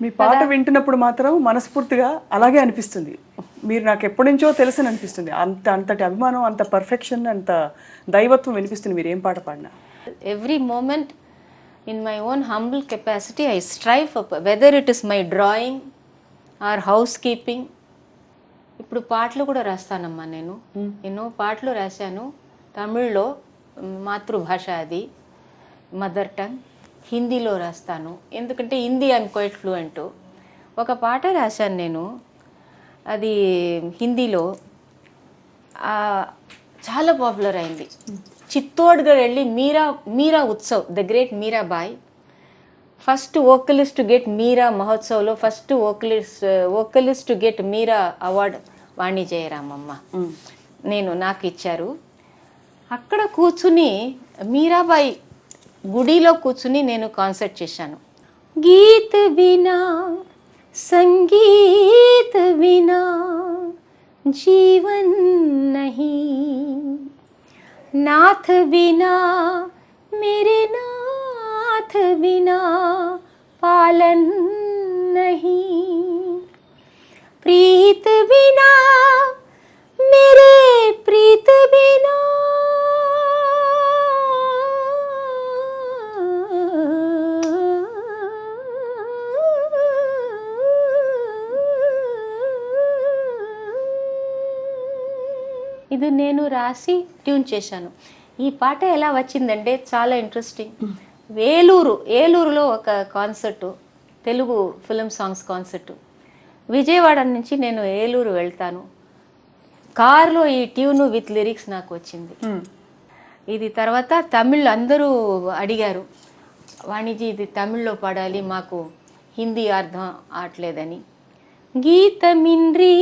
మీ పాట వింటున్నప్పుడు మాత్రం మనస్ఫూర్తిగా అలాగే అనిపిస్తుంది. మీరు నాకు ఎప్పటి నుంచో తెలుసని అనిపిస్తుంది. అంతటి అభిమానం, అంత పర్ఫెక్షన్, అంత దైవత్వం వినిపిస్తుంది మీరు ఏం పాట పాడినా. Every moment in my own humble capacity I strive for, whether it is my drawing or housekeeping. ఇప్పుడు పాటలు కూడా రాస్తానమ్మా నేను. ఎన్నో పాటలు రాశాను తమిళ్లో, మాతృభాష అది, మదర్ టంగ్. హిందీలో రాస్తాను, ఎందుకంటే హిందీ ఐఎమ్ క్వైట్ ఫ్లూయెంట్. ఒక పాట రాశాను నేను, అది హిందీలో చాలా పాపులర్ అయింది. చిత్తోడ్గఢ్ వెళ్ళి Meera Utsav, the great Mirabai, first vocalist get Meera మహోత్సవ్లో first vocalist get Meera award Vani Jayaramamma నాకు ఇచ్చారు. అక్కడ కూర్చుని మీరాబాయి గుడిలో కూర్చుని నేను కాన్సర్ట్ చేశాను. గీత్ బినా సంగీత్ బినా జీవన్ నహీ, నాథ్ బినా మేరే నాథ్ బినా పాలన్ నహీ, ప్రీత్ బినా మేరే ప్రీత్ బినా, ఇది నేను రాసి ట్యూన్ చేశాను. ఈ పాట ఎలా వచ్చిందంటే చాలా ఇంట్రెస్టింగ్. ఏలూరులో ఒక కాన్సర్టు, తెలుగు ఫిల్మ్ సాంగ్స్ కాన్సర్టు. విజయవాడ నుంచి నేను ఏలూరు వెళ్తాను. కార్లో ఈ ట్యూను విత్ లిరిక్స్ నాకు వచ్చింది. ఇది తర్వాత తమిళ్ అందరూ అడిగారు, వాణిజీ ఇది తమిళ్లో పాడాలి, మాకు హిందీ అర్థం ఆటలేదని. గీతమింద్రి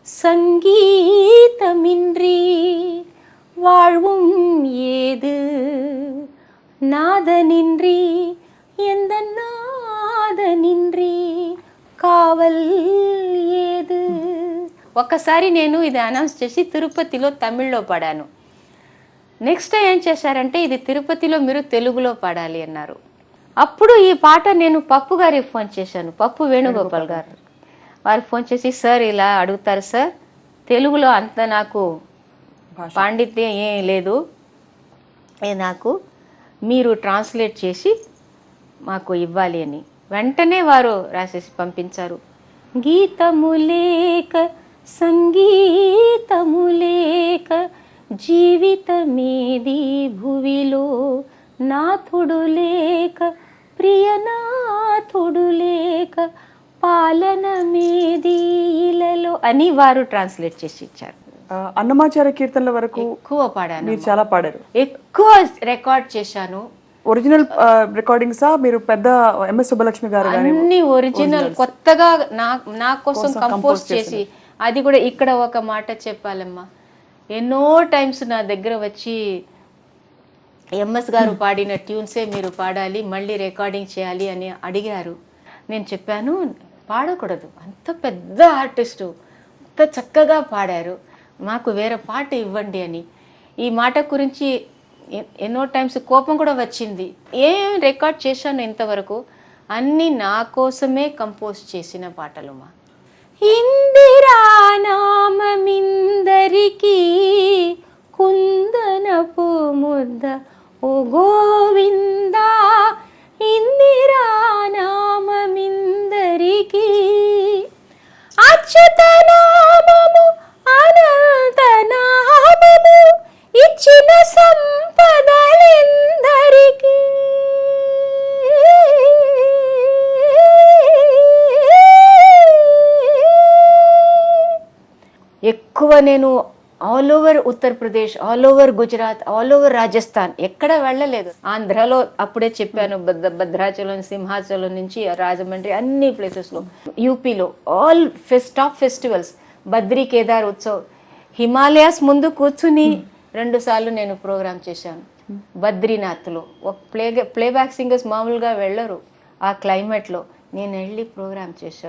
సంగీతమిன்றி வாழ்வும் ஏது, నాదనింద్రి எந்த నాదనింద్రి కావల్ ఏదు. ఒక్కసారి నేను ఇది అనౌన్స్ చేసి తిరుపతిలో తమిళ్లో పాడాను. నెక్స్ట్ ఏం చేశారంటే ఇది తిరుపతిలో మీరు తెలుగులో పాడాలి అన్నారు. అప్పుడు ఈ పాట నేను పప్పు గారికి ఫోన్ చేశాను, పప్పు వేణుగోపాల్ గారు. వారికి ఫోన్ చేసి, సార్ ఇలా అడుగుతారు సార్, తెలుగులో అంత నాకు పాండిత్యం ఏం లేదు, నాకు మీరు ట్రాన్స్లేట్ చేసి మాకు ఇవ్వాలి అని. వెంటనే వారు రాసేసి పంపించారు. గీతము లేక సంగీతము లేక జీవితమేది భువిలో, నాథుడు లేక ప్రియనాథుడు లేక పాలన మేది ఇలలో అని వారు ట్రాన్స్లేట్ చేసి ఇచ్చారు. అన్నమాచార్య కీర్తనల వరకు ఎక్కువ పాడాను, మీరు చాలా పాడారు, ఎక్కువ రికార్డ్ చేశాను. ఒరిజినల్ రికార్డింగ్సా మీరు పెద్ద ఎంఎస్ సుబ్బలక్ష్మి గారు అన్ని ఒరిజినల్, కొత్తగా నా కోసం కంపోజ్ చేసి, అది కూడా ఇక్కడ ఒక మాట చెప్పాలమ్మా, ఎన్నో టైమ్స్ నా దగ్గర వచ్చి ఎంఎస్ గారు పాడిన ట్యూన్సే మీరు పాడాలి, మళ్ళీ రికార్డింగ్ చేయాలి అని అడిగారు. నేను చెప్పాను పాడకూడదు, అంత పెద్ద ఆర్టిస్టు, అంత చక్కగా పాడారు, మాకు వేరే పాట ఇవ్వండి అని. ఈ మాట గురించి ఎన్నో టైమ్స్ కోపం కూడా వచ్చింది. ఏం రికార్డ్ చేశాను ఇంతవరకు, అన్నీ నా కోసమే కంపోజ్ చేసిన పాటలు. మా ఇందిరా నామమిందరికి కుందనపు ముద్ద ఓ గోవిందా, ఇందిరా నామమిందరికి అచ్యుత నామము అనంత నామము ఇచ్చిన సంపదలెందరికి. ఎక్కువ నేను all over Uttar Pradesh, all over Gujarat, all over Rajasthan, ఎక్కడ వెళ్ళలేదు. ఆంధ్రాలో అప్పుడే చెప్పాను, భద్రాచలం, సింహాచలం నుంచి రాజమండ్రి, అన్ని ప్లేసెస్లో, యూపీలో all top festivals, Badri Kedar Utsav, Himalayas ముందు కూర్చుని 2 సార్లు నేను ప్రోగ్రామ్ చేశాను. బద్రీనాథ్లో ఒక ప్లేబ్యాక్ సింగర్స్ మామూలుగా వెళ్ళరు, ఆ క్లైమేట్లో నేను వెళ్ళి ప్రోగ్రామ్ చేశాను.